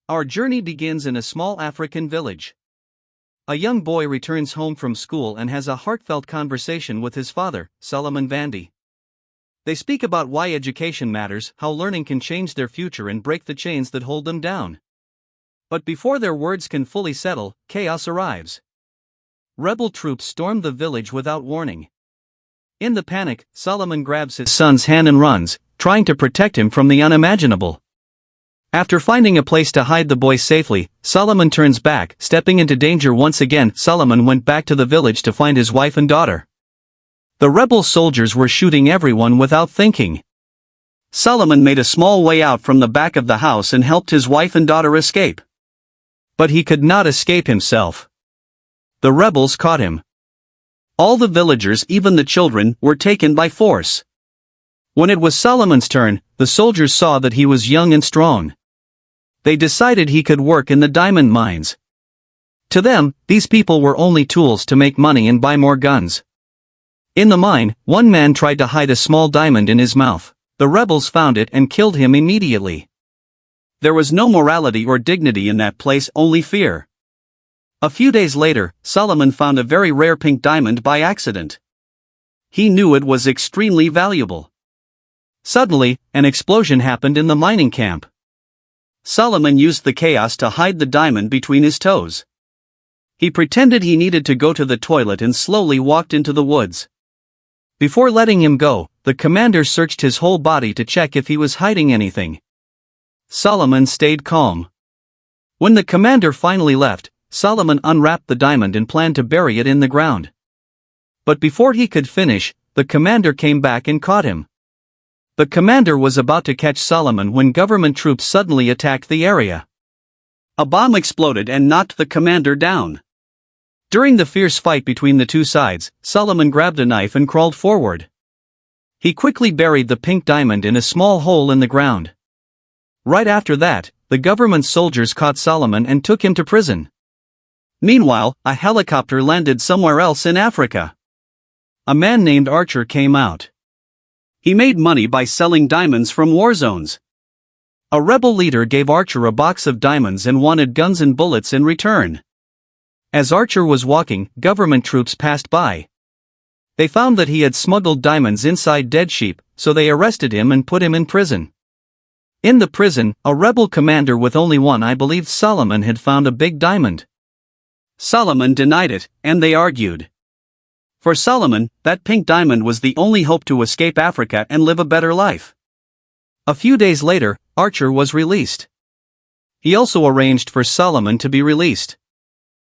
Our journey begins in a small African village. A young boy returns home from school and has a heartfelt conversation with his father, Solomon Vandy. They speak about why education matters, how learning can change their future and break the chains that hold them down. But before their words can fully settle, chaos arrives. Rebel troops storm the village without warning. In the panic, Solomon grabs his son's hand and runs, trying to protect him from the unimaginable. After finding a place to hide the boy safely, Solomon turns back, stepping into danger once again. Solomon went back to the village to find his wife and daughter. The rebel soldiers were shooting everyone without thinking. Solomon made a small way out from the back of the house and helped his wife and daughter escape. But he could not escape himself. The rebels caught him. All the villagers, even the children, were taken by force. When it was Solomon's turn, the soldiers saw that he was young and strong. They decided he could work in the diamond mines. To them, these people were only tools to make money and buy more guns. In the mine, one man tried to hide a small diamond in his mouth. The rebels found it and killed him immediately. There was no morality or dignity in that place, only fear. A few days later, Solomon found a very rare pink diamond by accident. He knew it was extremely valuable. Suddenly, an explosion happened in the mining camp. Solomon used the chaos to hide the diamond between his toes. He pretended he needed to go to the toilet and slowly walked into the woods. Before letting him go, the commander searched his whole body to check if he was hiding anything. Solomon stayed calm. When the commander finally left, Solomon unwrapped the diamond and planned to bury it in the ground. But before he could finish, the commander came back and caught him. The commander was about to catch Solomon when government troops suddenly attacked the area. A bomb exploded and knocked the commander down. During the fierce fight between the two sides, Solomon grabbed a knife and crawled forward. He quickly buried the pink diamond in a small hole in the ground. Right after that, the government soldiers caught Solomon and took him to prison. Meanwhile, a helicopter landed somewhere else in Africa. A man named Archer came out. He made money by selling diamonds from war zones. A rebel leader gave Archer a box of diamonds and wanted guns and bullets in return. As Archer was walking, government troops passed by. They found that he had smuggled diamonds inside dead sheep, so they arrested him and put him in prison. In the prison, a rebel commander with only one eye believed Solomon had found a big diamond. Solomon denied it, and they argued. For Solomon, that pink diamond was the only hope to escape Africa and live a better life. A few days later, Archer was released. He also arranged for Solomon to be released.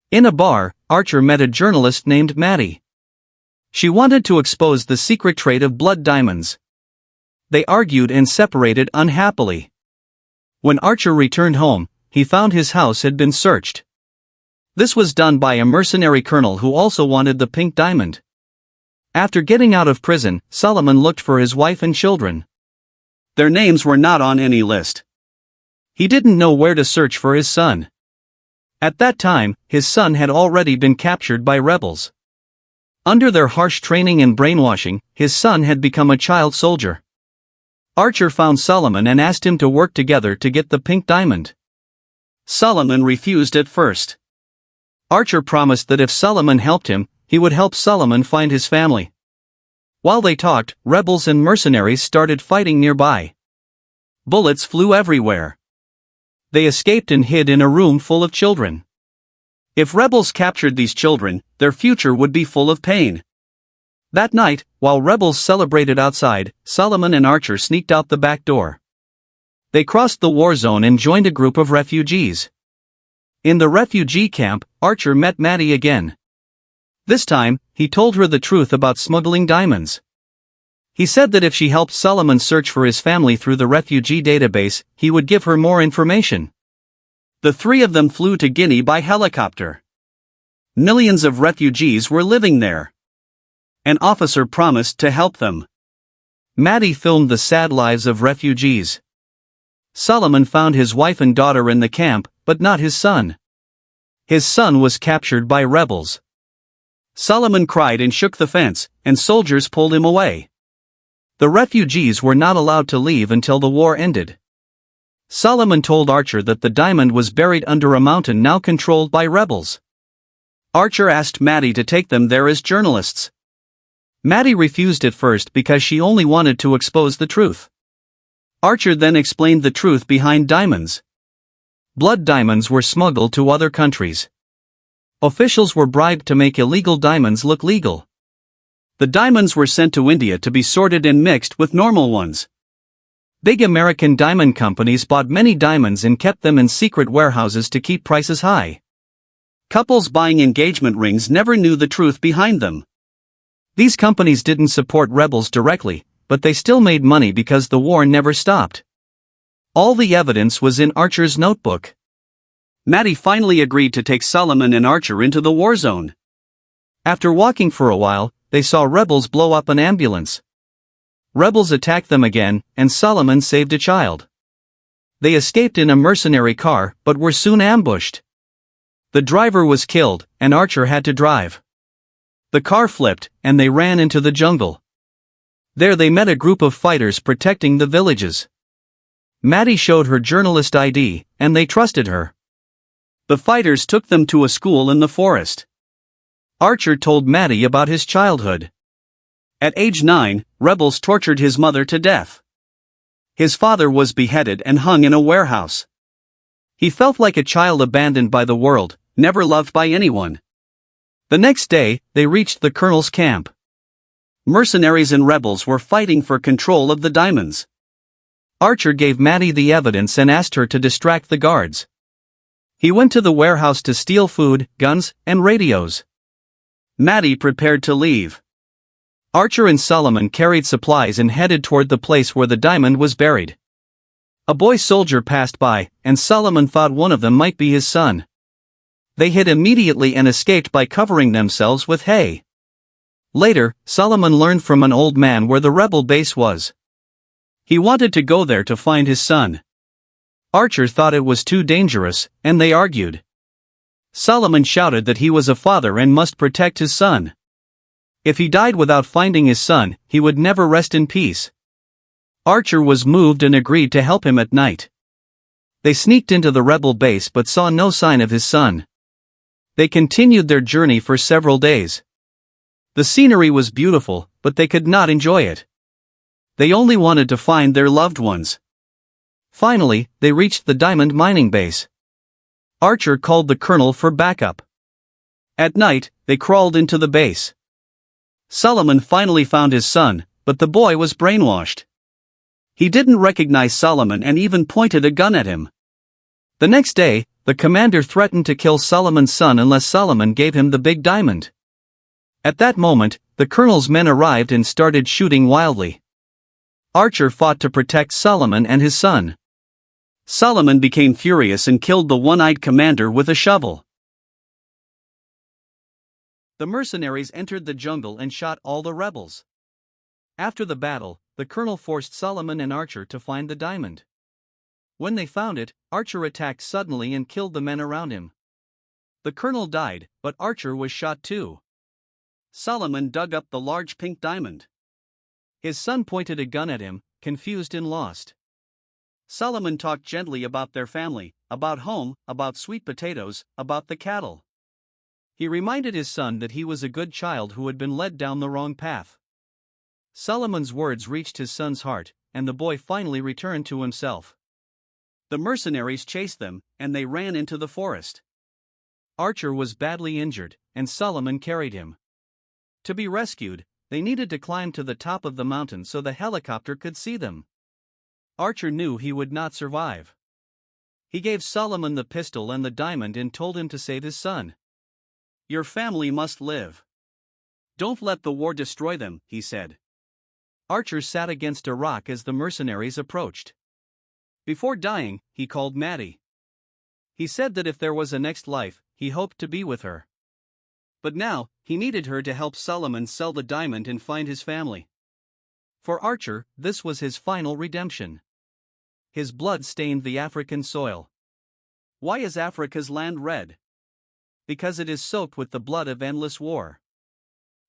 In a bar, Archer met a journalist named Maddie. She wanted to expose the secret trade of blood diamonds. They argued and separated unhappily. When Archer returned home, he found his house had been searched. This was done by a mercenary colonel who also wanted the pink diamond. After getting out of prison, Solomon looked for his wife and children. Their names were not on any list. He didn't know where to search for his son. At that time, his son had already been captured by rebels. Under their harsh training and brainwashing, his son had become a child soldier. Archer found Solomon and asked him to work together to get the pink diamond. Solomon refused at first. Archer promised that if Solomon helped him, he would help Solomon find his family. While they talked, rebels and mercenaries started fighting nearby. Bullets flew everywhere. They escaped and hid in a room full of children. If rebels captured these children, their future would be full of pain. That night, while rebels celebrated outside, Solomon and Archer sneaked out the back door. They crossed the war zone and joined a group of refugees. In the refugee camp, Archer met Maddie again. This time, he told her the truth about smuggling diamonds. He said that if she helped Solomon search for his family through the refugee database, he would give her more information. The three of them flew to Guinea by helicopter. Millions of refugees were living there. An officer promised to help them. Maddie filmed the sad lives of refugees. Solomon found his wife and daughter in the camp, but not his son. His son was captured by rebels. Solomon cried and shook the fence, and soldiers pulled him away. The refugees were not allowed to leave until the war ended. Solomon told Archer that the diamond was buried under a mountain now controlled by rebels. Archer asked Maddie to take them there as journalists. Maddie refused at first because she only wanted to expose the truth. Archer then explained the truth behind diamonds. Blood diamonds were smuggled to other countries. Officials were bribed to make illegal diamonds look legal. The diamonds were sent to India to be sorted and mixed with normal ones. Big American diamond companies bought many diamonds and kept them in secret warehouses to keep prices high. Couples buying engagement rings never knew the truth behind them. These companies didn't support rebels directly, but they still made money because the war never stopped. All the evidence was in Archer's notebook. Maddie finally agreed to take Solomon and Archer into the war zone. After walking for a while, they saw rebels blow up an ambulance. Rebels attacked them again, and Solomon saved a child. They escaped in a mercenary car, but were soon ambushed. The driver was killed, and Archer had to drive. The car flipped, and they ran into the jungle. There they met a group of fighters protecting the villages. Maddie showed her journalist ID, and they trusted her. The fighters took them to a school in the forest. Archer told Maddie about his childhood. At age 9, rebels tortured his mother to death. His father was beheaded and hung in a warehouse. He felt like a child abandoned by the world, never loved by anyone. The next day, they reached the colonel's camp. Mercenaries and rebels were fighting for control of the diamonds. Archer gave Maddie the evidence and asked her to distract the guards. He went to the warehouse to steal food, guns, and radios. Maddie prepared to leave. Archer and Solomon carried supplies and headed toward the place where the diamond was buried. A boy soldier passed by, and Solomon thought one of them might be his son. They hid immediately and escaped by covering themselves with hay. Later, Solomon learned from an old man where the rebel base was. He wanted to go there to find his son. Archer thought it was too dangerous, and they argued. Solomon shouted that he was a father and must protect his son. If he died without finding his son, he would never rest in peace. Archer was moved and agreed to help him at night. They sneaked into the rebel base but saw no sign of his son. They continued their journey for several days. The scenery was beautiful, but they could not enjoy it. They only wanted to find their loved ones. Finally, they reached the diamond mining base. Archer called the colonel for backup. At night, they crawled into the base. Solomon finally found his son, but the boy was brainwashed. He didn't recognize Solomon and even pointed a gun at him. The next day, the commander threatened to kill Solomon's son unless Solomon gave him the big diamond. At that moment, the colonel's men arrived and started shooting wildly. Archer fought to protect Solomon and his son. Solomon became furious and killed the one-eyed commander with a shovel. The mercenaries entered the jungle and shot all the rebels. After the battle, the colonel forced Solomon and Archer to find the diamond. When they found it, Archer attacked suddenly and killed the men around him. The colonel died, but Archer was shot too. Solomon dug up the large pink diamond. His son pointed a gun at him, confused and lost. Solomon talked gently about their family, about home, about sweet potatoes, about the cattle. He reminded his son that he was a good child who had been led down the wrong path. Solomon's words reached his son's heart, and the boy finally returned to himself. The mercenaries chased them, and they ran into the forest. Archer was badly injured, and Solomon carried him. To be rescued, they needed to climb to the top of the mountain so the helicopter could see them. Archer knew he would not survive. He gave Solomon the pistol and the diamond and told him to save his son. "Your family must live. Don't let the war destroy them," he said. Archer sat against a rock as the mercenaries approached. Before dying, he called Maddie. He said that if there was a next life, he hoped to be with her. But now, he needed her to help Solomon sell the diamond and find his family. For Archer, this was his final redemption. His blood stained the African soil. Why is Africa's land red? Because it is soaked with the blood of endless war.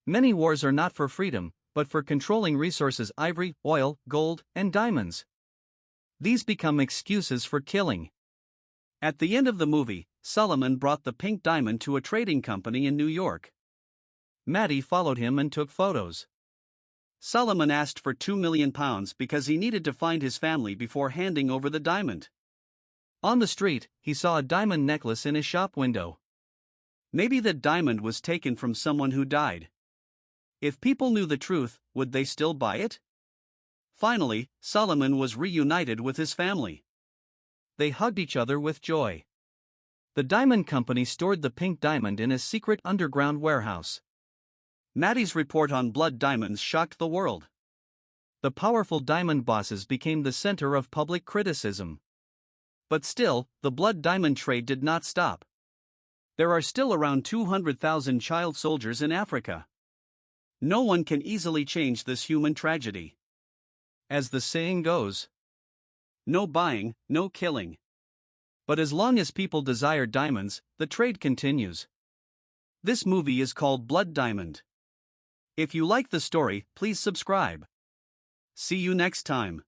Many wars are not for freedom, but for controlling resources: ivory, oil, gold, and diamonds. These become excuses for killing. At the end of the movie, Solomon brought the pink diamond to a trading company in New York. Maddie followed him and took photos. Solomon asked for £2 million because he needed to find his family before handing over the diamond. On the street, he saw a diamond necklace in his shop window. Maybe the diamond was taken from someone who died. If people knew the truth, would they still buy it? Finally, Solomon was reunited with his family. They hugged each other with joy. The diamond company stored the pink diamond in a secret underground warehouse. Maddie's report on blood diamonds shocked the world. The powerful diamond bosses became the center of public criticism. But still, the blood diamond trade did not stop. There are still around 200,000 child soldiers in Africa. No one can easily change this human tragedy. As the saying goes, no buying, no killing. But as long as people desire diamonds, the trade continues. This movie is called Blood Diamond. If you like the story, please subscribe. See you next time.